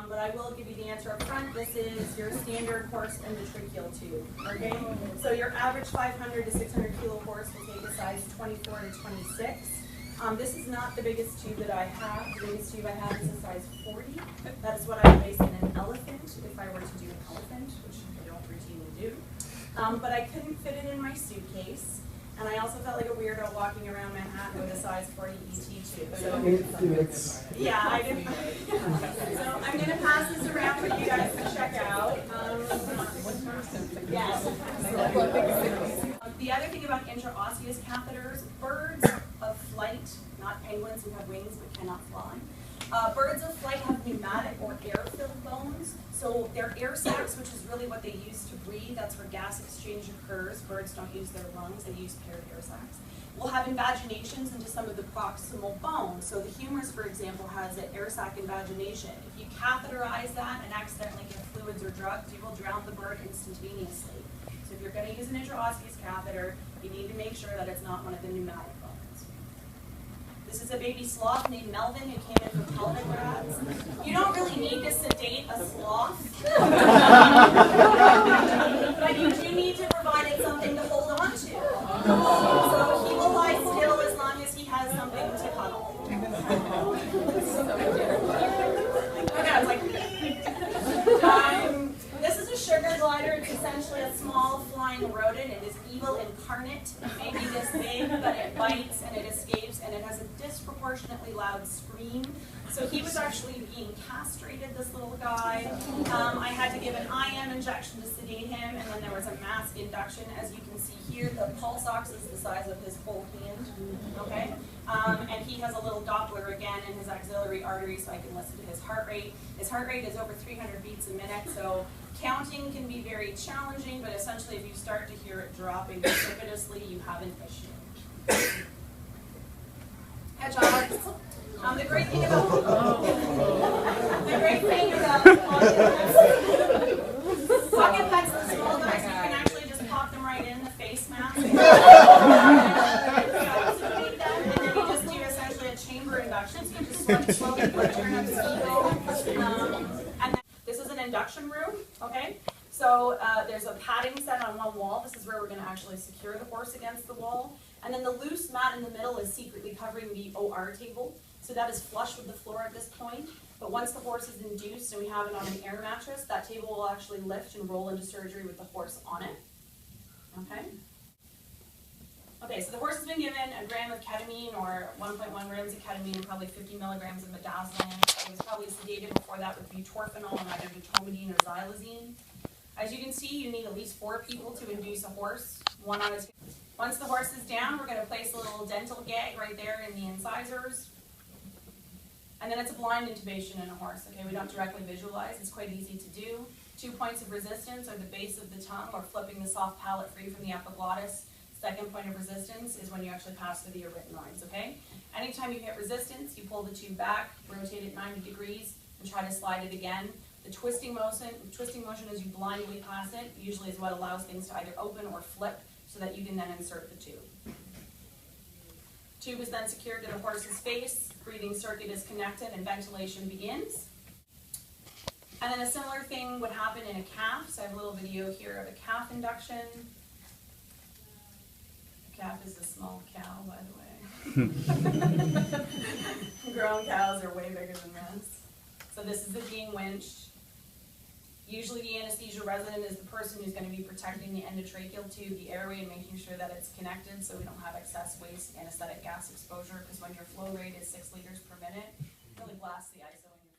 but I will give you the answer up front. This is your standard horse endotracheal tube, okay? So your average 500 to 600 kilo horse will take a size 24 to 26. This is not the biggest tube that I have. The biggest tube I have is a size 40. That is what I would place in an elephant if I were to do an elephant, which I don't routinely do. But I couldn't fit it in my suitcase. And I also felt like a weirdo walking around Manhattan with a size 40 ET tube. So, yeah, I didn't. So I'm going to pass this around for you guys to check out. Yes. The other thing about intraosseous catheters, birds of flight, not penguins who have wings but cannot fly. Birds of flight have pneumatic or air-filled bones. So they're air sacs, which is really what they use to breathe. That's where gas exchange occurs. Birds don't use their lungs, they use paired air sacs. We'll have invaginations into some of the proximal bones. So the humerus, for example, has an air sac invagination. If you catheterize that and accidentally get fluids or drugs, you will drown the bird instantaneously. So if you're going to use an intraosseous catheter, you need to make sure that it's not one of the pneumatic bones. This is a baby sloth named Melvin who came in for polygraphs. You don't really need to sedate a sloth, but you do need to provide it something to hold on to. So he will lie still as long as he has something to cuddle. Okay, it's like, this is a sugar glider. It's essentially a small flying rodent. It is evil incarnate. It may be this big, but it bites and it escapes, and it has a disproportionately loud scream. So he was actually being castrated, this little guy. I had to give an IM injection to sedate him, and then there was a mask induction. As you can see here, the pulse ox is the size of his whole hand, okay? And he has a little Doppler again in his axillary artery, so I can listen to his heart rate. His heart rate is over 300 beats a minute, so counting can be very challenging, but essentially if you start to hear it dropping precipitously, you have an issue. Hedgehogs. The great thing about pocket pets, the small guys, you can actually just pop them right in the face mask. And then you just do essentially a chamber induction. So you just slowly turn up the ego. And then this is an induction room, okay? So there's a padding set on one wall. This is where we're going to actually secure the horse against the wall. And then the loose mat in the middle is secretly covering the OR table. So that is flush with the floor at this point. But once the horse is induced and we have it on an air mattress, that table will actually lift and roll into surgery with the horse on it. Okay? Okay, so the horse has been given a gram of ketamine or 1.1 grams of ketamine and probably 50 milligrams of midazolam. It was probably sedated before that with butorphanol and either butomidine or xylazine. As you can see, you need at least 4 people to induce a horse, 1 out of 2. Once the horse is down, we're going to place a little dental gag right there in the incisors. And then it's a blind intubation in a horse. Okay, we don't directly visualize. It's quite easy to do. 2 points of resistance are the base of the tongue or flipping the soft palate free from the epiglottis. Second point of resistance is when you actually pass through the arytenoids, okay? Anytime you hit resistance, you pull the tube back, rotate it 90 degrees, and try to slide it again. The twisting motion as you blindly pass it usually is what allows things to either open or flip so that you can then insert the tube. Tube is then secured to the horse's face, breathing circuit is connected, and ventilation begins. And then a similar thing would happen in a calf. So I have a little video here of a calf induction. A calf is a small cow, by the way. Grown cows are way bigger than this. So this is it being winched. Usually the anesthesia resident is the person who's going to be protecting the endotracheal tube, the airway, and making sure that it's connected so we don't have excess waste anesthetic gas exposure, because when your flow rate is 6 liters per minute, it really blasts the ISO in your